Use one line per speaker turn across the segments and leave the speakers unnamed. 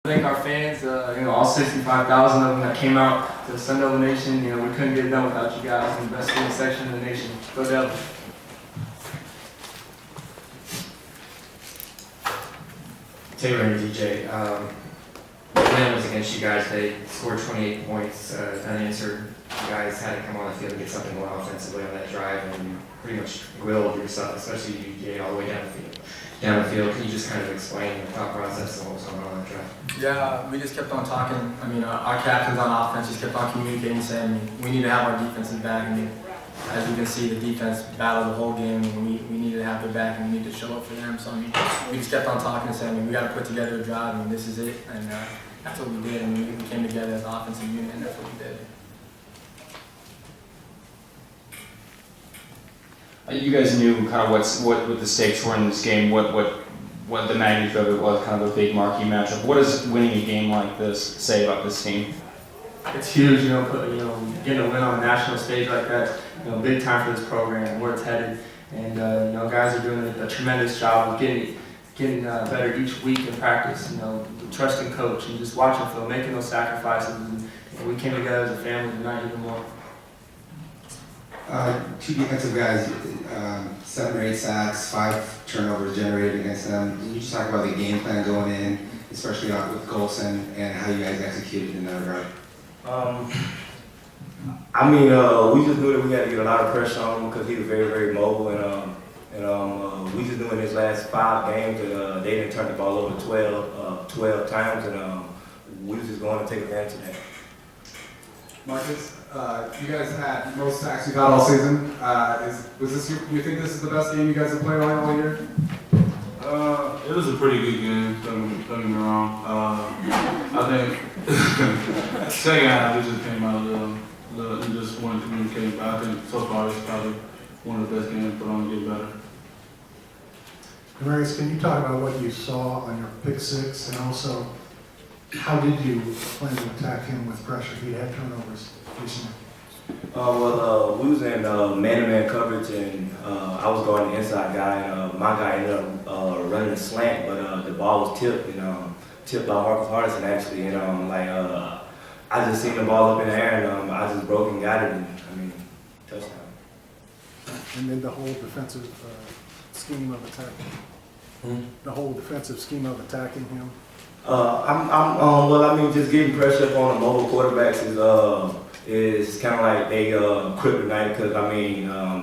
Thank our fans, all 65,000 of them that came out to Sun Devil Nation. We couldn't get it done without you guys in the best student section in the nation. Go Devils.
Taylor and DJ, the plan was against you guys. They scored 28 points unanswered. You guys had to come on the field and get something going offensively on that drive, and you pretty much willed yourself, especially you, DJ, all the way down the field. Can you just kind of explain your thought process and what was going on that drive?
Yeah, we just kept on talking. Our captains on offense just kept on communicating, saying we need to have our defensive back. As you can see, the defense battled the whole game. We need to have their back, and we need to show up for them. So we just kept on talking and saying, we got to put together a drive. This is it, and that's what we did. We came together as an offensive unit, and that's what we did.
You guys knew kind of what the stakes were in this game, what the magnitude of it was, kind of a big marquee matchup. What does winning a game like this say about this team?
It's huge, getting a win on a national stage like that. Big time for this program and where it's headed. And guys are doing a tremendous job of getting better each week in practice. Trusting coach and just watching film, making those sacrifices. And we came together as a family tonight even more.
Two defensive guys, 7 or 8 sacks, 5 turnovers generated against them. Can you just talk about the game plan going in, especially with Golson, and how you guys executed in that regard?
We just knew that we had to get a lot of pressure on him because he was very, very mobile, and we just knew in his last 5 games that they didn't turn the ball over 12 times, and we was just going to take advantage of that.
Marcus, you guys had most sacks you've had all season. You think this is the best game you guys have played all year?
It was a pretty good game, don't get me wrong. I think second half we just came out and just wanted to communicate, but I think so far it's probably one of the best games, but only get better.
Marius, can you talk about what you saw on your pick 6, and also how did you plan to attack him with pressure? He had turnovers recently.
We was in man-to-man coverage, and I was guarding the inside guy, and my guy ended up running a slant, but the ball was tipped by Marcus Hardison actually, and I just seen the ball up in the air, and I just broke and got it, and touchdown.
And then the whole defensive scheme of attacking. The whole defensive scheme of attacking him.
Just getting pressure up on the mobile quarterbacks is kind of like they kryptonite because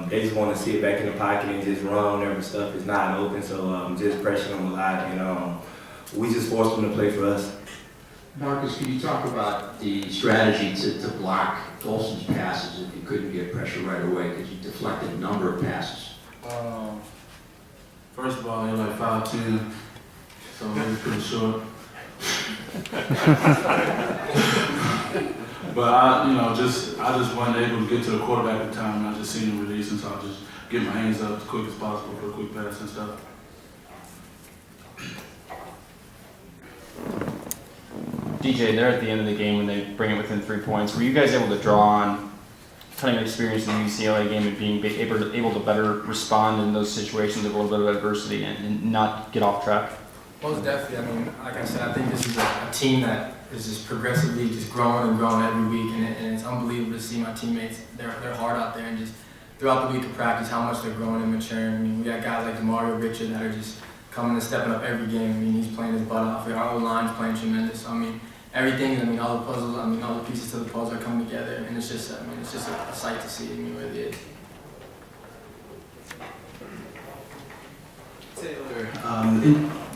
they just want to sit back in the pocket and just run whenever stuff is not open. So just pressuring them a lot, and we just forced them to play for us.
Marcus, can you talk about the strategy to block Golson's passes if you couldn't get pressure right away because you deflected a number of passes?
First of all, they're like 5'10", so it was pretty short. But I just wasn't able to get to the quarterback at the time, and I just seen him releasing, so I just get my hands up as quick as possible for a quick pass and stuff.
DJ, they're at the end of the game when they bring it within 3 points. Were you guys able to draw on kind of experience in the UCLA game and being able to better respond in those situations of a little bit of adversity and not get off track?
Most definitely. Like I said, I think this is a team that is just progressively just growing and growing every week, and it's unbelievable to see my teammates. They're hard out there, and just throughout the week of practice, how much they're growing and maturing. We got guys like DeMario Richard that are just coming and stepping up every game. He's playing his butt off. Our O-line's playing tremendous. So, everything. All the puzzles. All the pieces to the puzzle are coming together, and it's just a sight to see. It really is.
Taylor,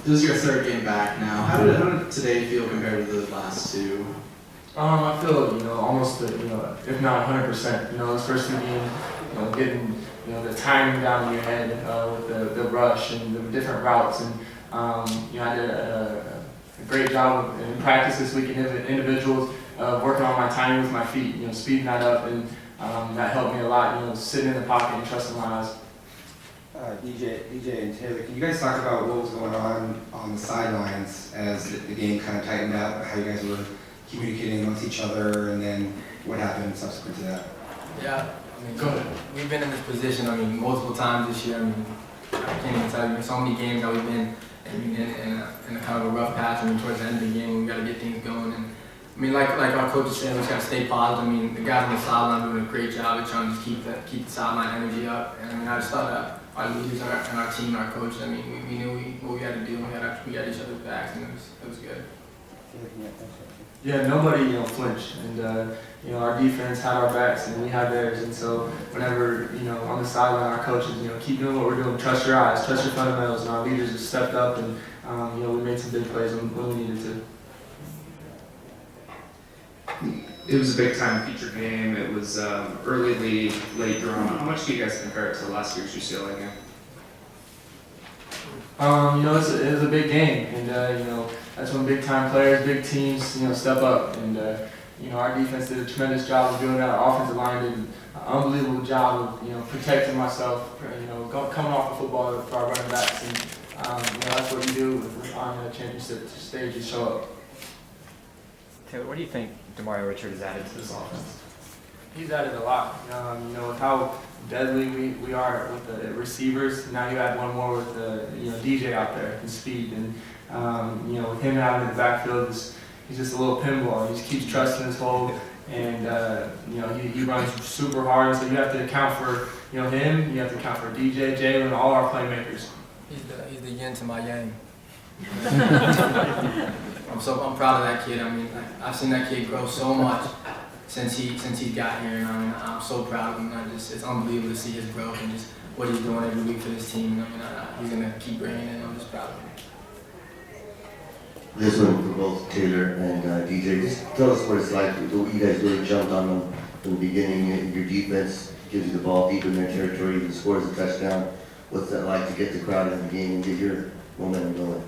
this is your 3rd game back now. How did today feel compared to the last 2?
I feel, almost, if not 100%. Those first 2 games, getting, the timing down in your head with the rush and the different routes, and I did a great job in practice this week in individuals, working on my timing with my feet, speeding that up, and that helped me a lot. Sitting in the pocket and trusting my eyes.
DJ and Taylor, can you guys talk about what was going on the sidelines as the game kind of tightened up, how you guys were communicating amongst each other, and then what happened subsequent to that?
Yeah, we've been in this position, multiple times this year. I can't even tell you, so many games that we've been I mean, in a kind of a rough patch. I mean, towards the end of the game, we got to get things going. And I mean, like our coach is saying, we just got to stay positive. I mean, the guys on the sideline are doing a great job at trying to just keep the sideline energy up. And I mean, I just thought that our leaders and our team, our coach, I mean, we knew what we had to do. We got each other's backs, and it was good.
Yeah, nobody, flinched, and our defense had our backs, and we had theirs, and so whenever, on the sideline, our coaches, keep doing what we're doing, trust your eyes, trust your fundamentals, and our leaders have stepped up, and we made some big plays when we needed to.
It was a big time feature game. It was early lead, late draw. How much do you guys compare it to last year's UCLA game?
It was a big game, and that's when big time players, big teams, step up, and our defense did a tremendous job of building out. Our offensive line did an unbelievable job of protecting myself, coming off the football for our running backs, and that's what you do on the championship stage. You show up.
Taylor, what do you think Demario Richard has added to this offense?
He's added a lot. With how deadly we are with the receivers. Now you add one more with the DJ out there, his speed, and with him out in the backfield, he's just a little pinball. He just keeps trusting his hold, and he runs super hard. So you have to account for him. You have to account for DJ, Jalen, all our playmakers.
He's the yin to my yang. I'm proud of that kid. I mean, I've seen that kid grow so much since he got here, and I mean, I'm so proud of him. It's unbelievable to see his growth and just what he's doing every week for this team. I mean, he's gonna keep bringing it. I'm just proud of him.
This one for both Taylor and DJ. Just tell us what it's like. You guys really jumped on them from the beginning. Your defense gives you the ball deep in their territory. You scores a touchdown. What's that like to get the crowd in the game and get your momentum going?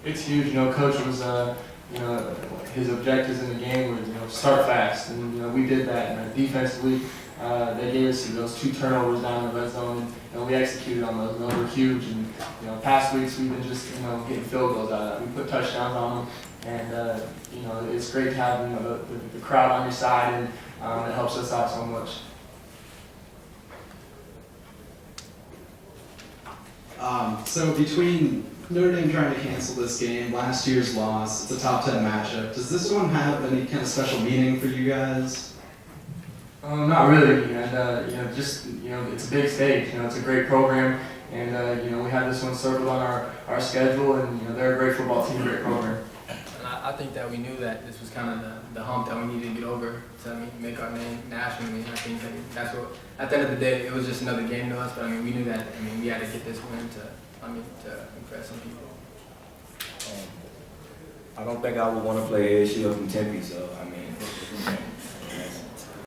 It's huge. Coach was, his objectives in the game were, start fast, and we did that. And defensively, they gave us those 2 turnovers down in the red zone, and we executed on those. Those were huge. And past weeks we've been just getting field goals out of that. We put touchdowns on them, and it's great to have the crowd on your side, and it helps us out so much.
So between Notre Dame trying to cancel this game, last year's loss, it's a top 10 matchup. Does this one have any kind of special meaning for you guys?
Not really, and it's a big stage. It's a great program, and we have this one circled on our schedule, and they're a great football team, great program.
And I think that we knew that this was kind of the hump that we needed to get over to make our name nationally. I think that's what, at the end of the day, it was just another game to us, but we knew that, we had to get this win to impress some people.
I don't think I would want to play ASU up in Tempe, so